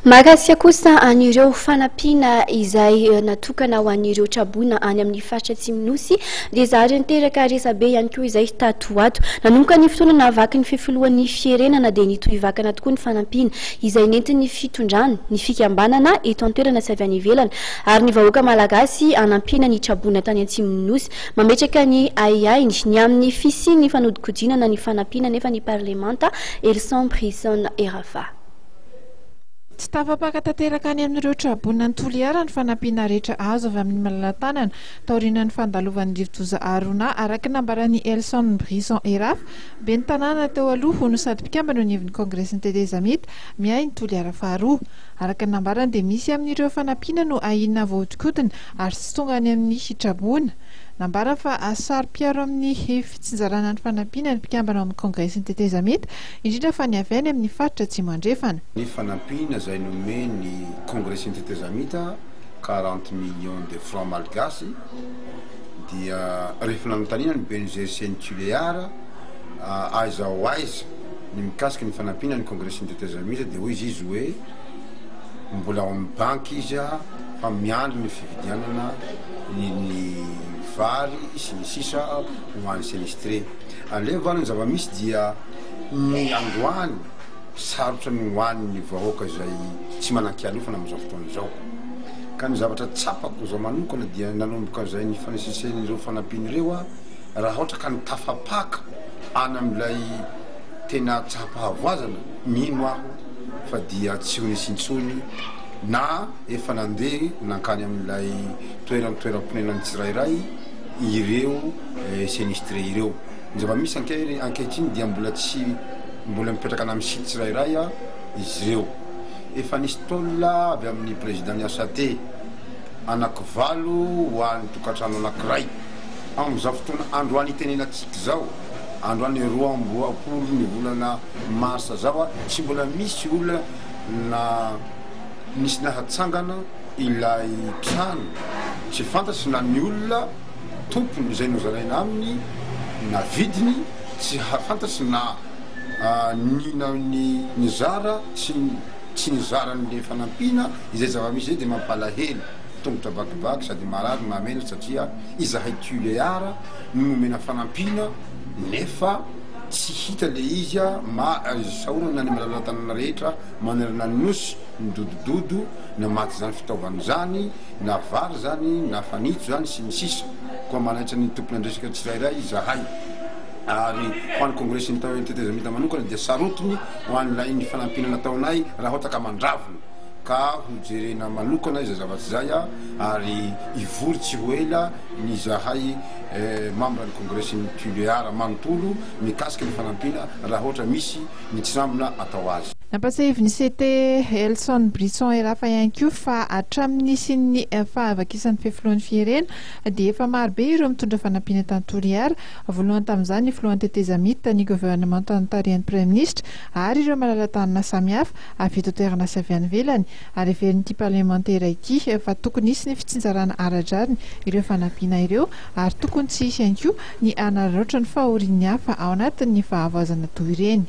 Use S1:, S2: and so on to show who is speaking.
S1: Mahakasika kosa anireo fanampiana izay natokana ho an'ireo traboina any amin'ny faritra Atsimo-Nosy dia zary niteraka resabe ihany koa izay tato ato. Nanomboka ny fotoana nahavaky ny fifilohan'ny firenena dia nitohivakana tokoa ny fanampiana izay nentin'ny fitondrana ny fikambanana eto an-toerana sy avy any ivelany ary ny vahoaka malagasy anampiana ny traboina tany Atsimo-Nosy mametraka ny aiainy ny amin'ny fisian'ny fanodikojinana ny fanampiana nefa ny parlemanta Elson Brisson Erafa.
S2: Tsy tafapakatanteraka any amin'ireo trabonina ny Toliara ny fanampiana rehetra azo avy amin'ny malalatanana taorian'ny fandalovan'ny rivodoza Arona araka nambaran'ny Elson Brisson Erafa be ny tanàna teo aloha no sady mpikambana ny hevon'ny kongresy ny Tetezamita miay ny Toliara faharoa araka nambarany dia misy amin'ireo fanampiana no ahina voahodikodina ary tsy tonga any amin'ny hitrabona nambara fa asaro-piaro amin'ny fitsinjarana ny fanampiana ny mpikambana amin'ny kongresy ny Tetezamita indrindra fa ny avy any amin'ny faritra Atsimo andrefana.
S3: Ny fanampiana izay nomeny kongresy ny Tetezamita 40 millions de francs malgasy dia rehefa nanontaniana ny BNGC ny Toliara aiza ho aiza ny mikasika ny fanampiana ny kongresy ny Tetezamita dia hoy izy hoe mbola ao amin'ny banky izy fa miandry ny fividianana ny vary sy ny sisa ho an'ny sinistré. Aleva ny zava-misy dia ny androany sarotra ny hoan'ny vahoaka izay tsy manan-kialofana amin'izao fotoana izao. Ka ny zavatra tsapako zao manokana dia nanomboka izay ny fanasisen'ireo fanampiana ireo raha ohatra ka ny tafapaka any amin'ilay tena tsapahavoazana mino aho fa dia tsy ho nisy intsony na efa nandeha nankany amin'ilay toeram-ponenany tsirairay ireo sinistré ireo. Ny zava-misy ankehitriny dia mbola mipetraka amin'ny site tsirairay izy ireo. Efa nisy taolona avy amin'ny président ny ASAT anankivalo ho an'ny tokantrano anankiray amin'izao fotoana androany itenenatsika zao androany 2020 ny volana marsa zao tsy mbola misy olona na nisy nahatsangana ilay trano tsy fantasy na ny olona tompony izay nozaraina aminy na vidiny tsy fantasy na ny zara tsy nizaran'le fanampiana izay zava-misy zay dia mampalahelo tongotra bakibaky sady marary mamena satria izahay Toliara nomena fanampiana nefa tsy hita le izy saorana ny malalatanana rehetra manerana ny nosy ny dodododo na maty zany fitaovana zany na vary zany na fanitso zany sy ny sisa koa manaitra ny tompony andresaka tsirairay izahay. Ary ho an'ny kongresy ny Tetezamita manokana dia sarotiny ho an'ilay ny fanampiana nataonay raha ohatra ka mandravona ka hojerena manokana izay zavatsy zay ary ivory tsy ho ela ny zahay membre ny kongresy ny Toliara manontolo mikasika ny fanampiana raha ohatra misy ny tsirambina atao azy.
S2: Nampasahivy ny CT Elson Brisson Erafa ihany koa fa hatramin'ny sy ny fahavakisan'ny fifilohan'ny firenena dia efa marobe ireo mitondra fanampiana tany Toliara voalohany tamin'izany ny filohan'ny Tetezamita ny gouvernement tarihan'ny Premier Ministre ary ireo malalatanana samihafa avy eto toerana sy avy any ivelany ary heverin'ity parlementaire ity fa tokony hisy ny fitsinjarana ara-drariny ireo fanampiana ireo ary tokony tsy hisy ihany koa ny anararaotra ny fahorian'ny hafa ao anatin'ny fahavoazana toy ireny.